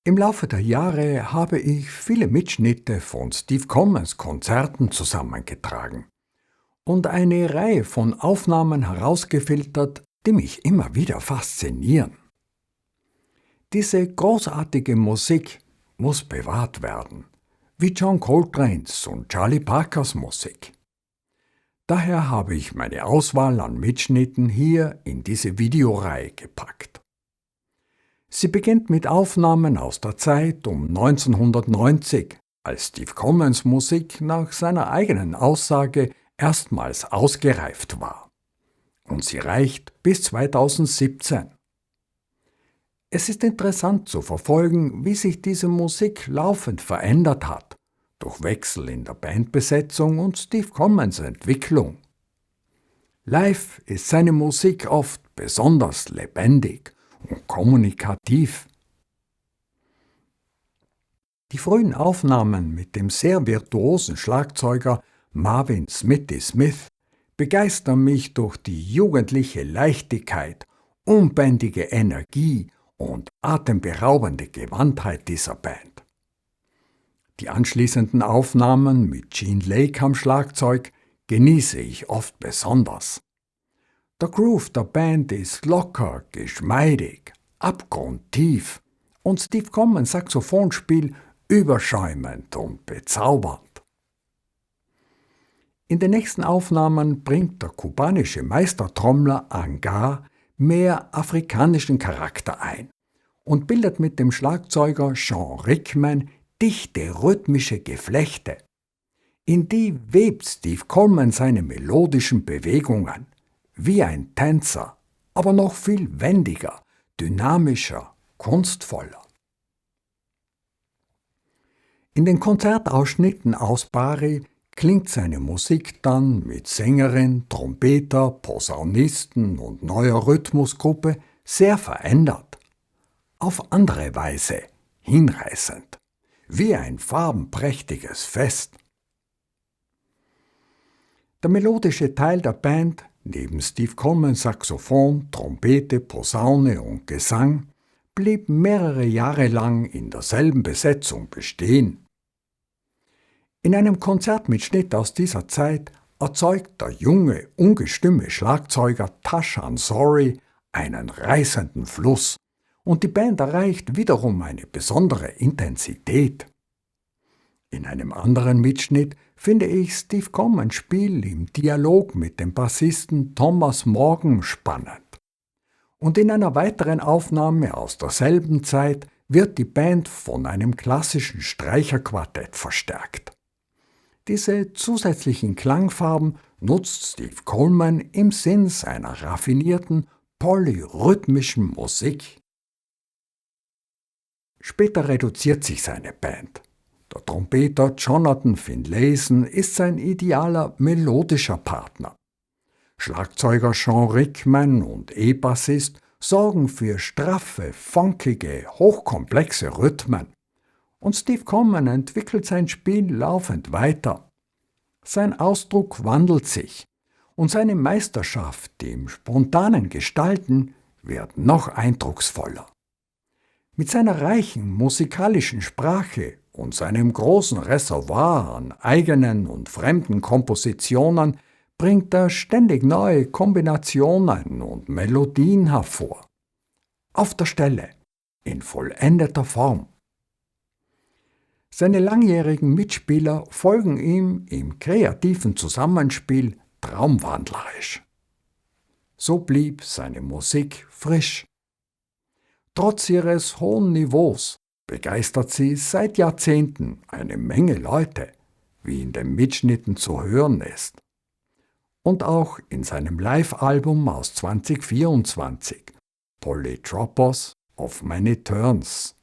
Im Laufe der Jahre habe ich viele Mitschnitte von Steve Commons Konzerten zusammengetragen und eine Reihe von Aufnahmen herausgefiltert, die mich immer wieder faszinieren. Diese großartige Musik muss bewahrt werden, wie John Coltranes und Charlie Parkers Musik. Daher habe ich meine Auswahl an Mitschnitten hier in diese Videoreihe gepackt. Sie beginnt mit Aufnahmen aus der Zeit um 1990, als Steve Commons Musik nach seiner eigenen Aussage erstmals ausgereift war. Und sie reicht bis 2017. Es ist interessant zu verfolgen, wie sich diese Musik laufend verändert hat, durch Wechsel in der Bandbesetzung und Steve Commons Entwicklung. Live ist seine Musik oft besonders lebendig und kommunikativ. Die frühen Aufnahmen mit dem sehr virtuosen Schlagzeuger Marvin Smithy Smith begeistern mich durch die jugendliche Leichtigkeit, unbändige Energie und atemberaubende Gewandtheit dieser Band. Die anschließenden Aufnahmen mit Gene Lake am Schlagzeug genieße ich oft besonders. Der Groove der Band ist locker, geschmeidig, abgrundtief und Steve Commons Saxophonspiel überschäumend und bezaubernd. In den nächsten Aufnahmen bringt der kubanische Meistertrommler Angar mehr afrikanischen Charakter ein und bildet mit dem Schlagzeuger Sean Rickman dichte rhythmische Geflechte. In die webt Steve Coleman seine melodischen Bewegungen, wie ein Tänzer, aber noch viel wendiger, dynamischer, kunstvoller. In den Konzertausschnitten aus Bari klingt seine Musik dann mit Sängerin, Trompeter, Posaunisten und neuer Rhythmusgruppe sehr verändert. Auf andere Weise hinreißend, wie ein farbenprächtiges Fest. Der melodische Teil der Band, neben Steve Commons Saxophon, Trompete, Posaune und Gesang, blieb mehrere Jahre lang in derselben Besetzung bestehen. In einem Konzertmitschnitt aus dieser Zeit erzeugt der junge, ungestüme Schlagzeuger Tashan Sori einen reißenden Fluss und die Band erreicht wiederum eine besondere Intensität. In einem anderen Mitschnitt finde ich Steve Commons Spiel im Dialog mit dem Bassisten Thomas Morgan spannend. Und in einer weiteren Aufnahme aus derselben Zeit wird die Band von einem klassischen Streicherquartett verstärkt. Diese zusätzlichen Klangfarben nutzt Steve Coleman im Sinn seiner raffinierten, polyrhythmischen Musik. Später reduziert sich seine Band. Der Trompeter Jonathan Finlayson ist sein idealer melodischer Partner. Schlagzeuger Sean Rickman und E-Bassist sorgen für straffe, funkige, hochkomplexe Rhythmen. Und Steve Coleman entwickelt sein Spiel laufend weiter. Sein Ausdruck wandelt sich und seine Meisterschaft im spontanen Gestalten wird noch eindrucksvoller. Mit seiner reichen musikalischen Sprache und seinem großen Reservoir an eigenen und fremden Kompositionen bringt er ständig neue Kombinationen und Melodien hervor. Auf der Stelle, in vollendeter Form. Seine langjährigen Mitspieler folgen ihm im kreativen Zusammenspiel traumwandlerisch. So blieb seine Musik frisch. Trotz ihres hohen Niveaus begeistert sie seit Jahrzehnten eine Menge Leute, wie in den Mitschnitten zu hören ist. Und auch in seinem Live-Album aus 2024, Polytropos of Many Turns.